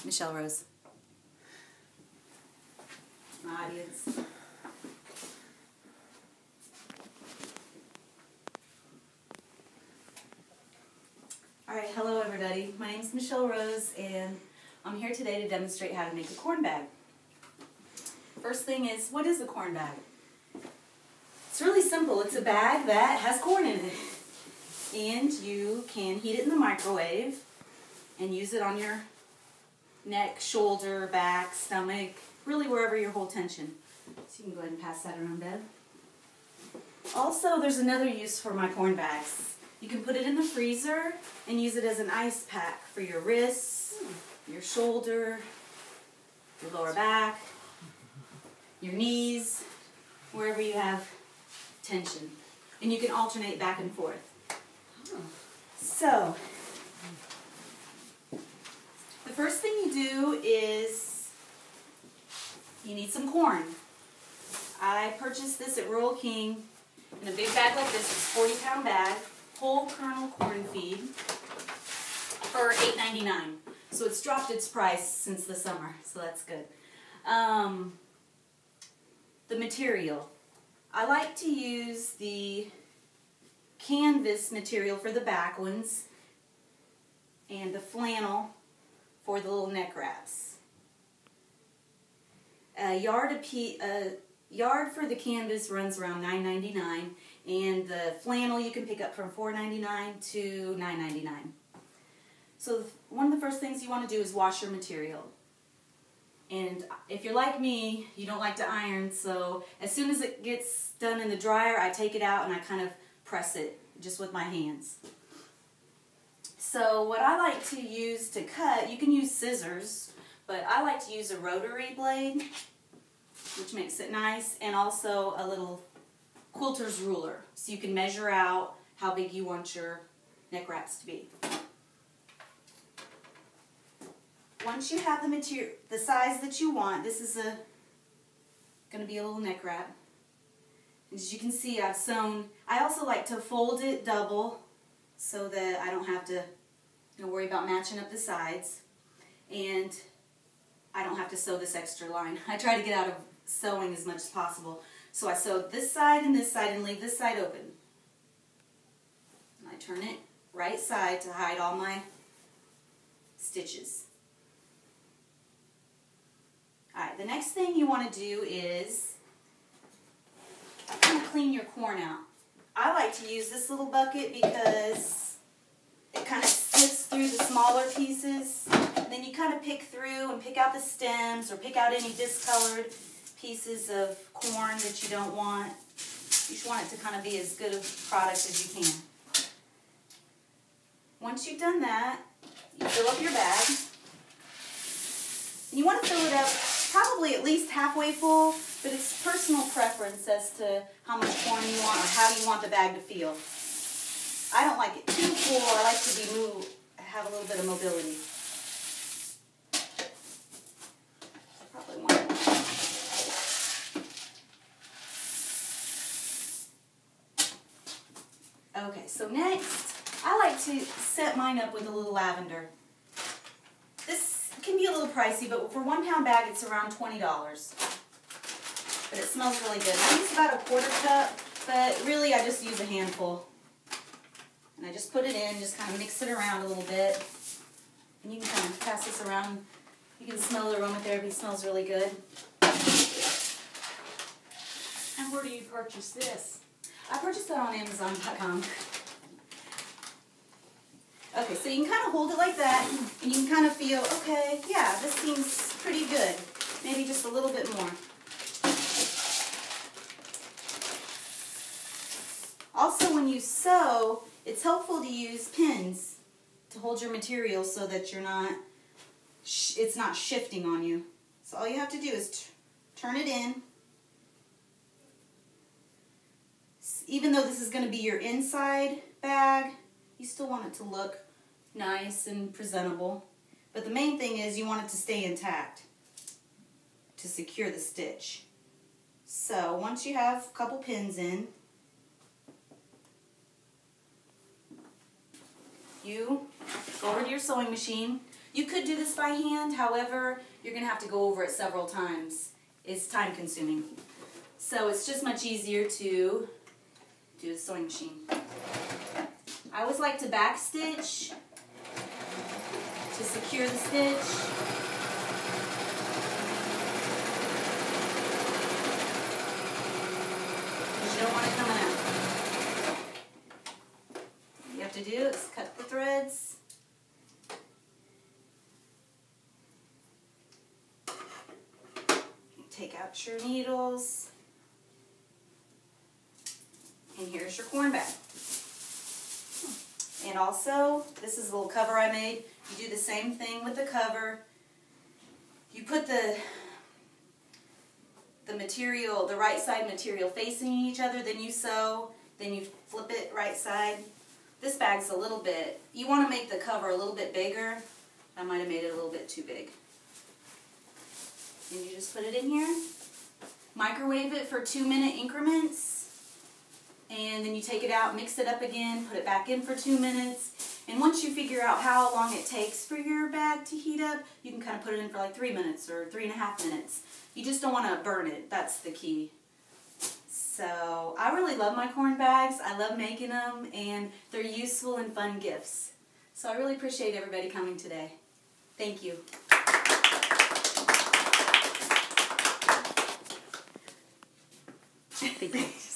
Michelle Rose. My audience. Alright, hello everybody. My name is Michelle Rose and I'm here today to demonstrate how to make a corn bag. First thing is, what is a corn bag? It's really simple. It's a bag that has corn in it. And you can heat it in the microwave and use it on your neck, shoulder, back, stomach, really wherever you hold tension. So you can go ahead and pass that around, Deb. Also, there's another use for my corn bags. You can put it in the freezer and use it as an ice pack for your wrists, your shoulder, your lower back, your knees, wherever you have tension. And you can alternate back and forth. So, the first thing you do is you need some corn. I purchased this at Rural King in a big bag like this. It's a 40-pound bag, whole kernel corn feed for $8.99. So it's dropped its price since the summer, so that's good. The material. I like to use the canvas material for the back ones and the flannel for the little neck wraps. A yard for the canvas runs around $9.99, and the flannel you can pick up from $4.99 to $9.99. So one of the first things you want to do is wash your material. And if you're like me, you don't like to iron, so as soon as it gets done in the dryer, I take it out and I kind of press it just with my hands. So what I like to use to cut, you can use scissors, but I like to use a rotary blade, which makes it nice, and also a little quilter's ruler, so you can measure out how big you want your neck wraps to be. Once you have the material, the size that you want, this is going to be a little neck wrap. As you can see, I've sewn. I also like to fold it double so that I don't have to worry about matching up the sides, and I don't have to sew this extra line. I try to get out of sewing as much as possible. So I sewed this side and leave this side open. And I turn it right side to hide all my stitches. Alright, the next thing you want to do is kind of clean your corn out. I like to use this little bucket because it kind of sifts through the smaller pieces. And then you kind of pick through and pick out the stems or pick out any discolored pieces of corn that you don't want. You just want it to kind of be as good a product as you can. Once you've done that, you fill up your bag. And you want to fill it up probably at least halfway full, but it's personal preference as to how much corn you want or how you want the bag to feel. I don't like it too full. I like to have a little bit of mobility. Probably want it. Okay, so next, I like to set mine up with a little lavender. This can be a little pricey, but for 1 pound bag, it's around $20. But it smells really good. I use about a 1/4 cup, but really I just use a handful. And I just put it in, just kind of mix it around a little bit. And you can kind of pass this around. You can smell the aromatherapy. It smells really good. And where do you purchase this? I purchased that on Amazon.com. Okay, so you can kind of hold it like that, and you can kind of feel, okay, yeah, this seems pretty good. Maybe just a little bit more. Also, when you sew, it's helpful to use pins to hold your material so that it's not shifting on you. So all you have to do is turn it in. Even though this is going to be your inside bag, you still want it to look nice and presentable. But the main thing is you want it to stay intact to secure the stitch. So once you have a couple pins in, you go over to your sewing machine. You could do this by hand, however, you're going to have to go over it several times. It's time consuming. So it's just much easier to do the sewing machine. I always like to back stitch to secure the stitch. Because you don't want it coming out. What you have to do is cut the threads. Take out your needles. And here's your corn bag. And also, this is a little cover I made. You do the same thing with the cover. You put the material, the right side material facing each other, then you sew, then you flip it right side. This bag's a little bit, you want to make the cover a little bit bigger. I might have made it a little bit too big. And you just put it in here. Microwave it for 2-minute increments. And then you take it out, mix it up again, put it back in for 2 minutes. And once you figure out how long it takes for your bag to heat up, you can kind of put it in for like 3 minutes or 3.5 minutes. You just don't want to burn it. That's the key. So I really love my corn bags. I love making them, and they're useful and fun gifts. So I really appreciate everybody coming today. Thank you. Thank you.